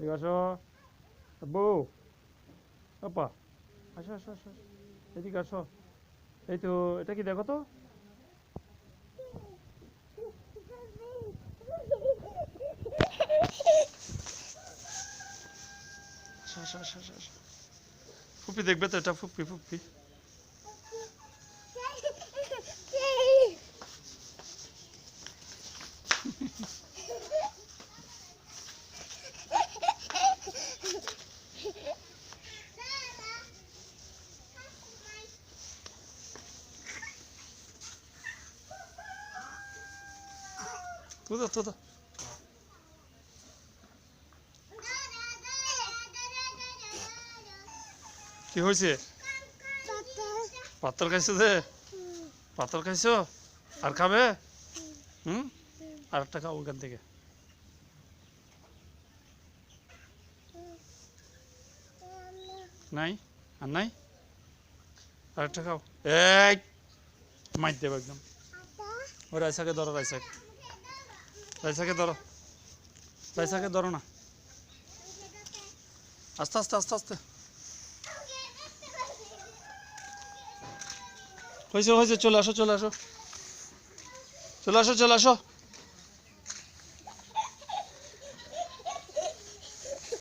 এদিকে আসো আব্বু আপা আসো আসো আসো আসো। এদিকে আসো এই তো এটা কি দেখো তো আসো আসো আসো আসো আসো। ফুপি দেখবে তো এটা ফুপি ফুপি তুদো তুদো কি হয়েছে পাথর খাইছো যে পাথর খাইছো আর খাবে হুম আর একটা খাও ওখান থেকে নাই আর নাই আর একটা খাও এই মাইর দেবো একদম ও রাইসাকে ধরো রাইসাকে রাইসাকে ধরো রাইসাকে ধরো না আস্তে আস্তে আস্তে আস্তে হয়েছে হয়েছে চলে আসো চলে আসো চলে আসো চলে আসো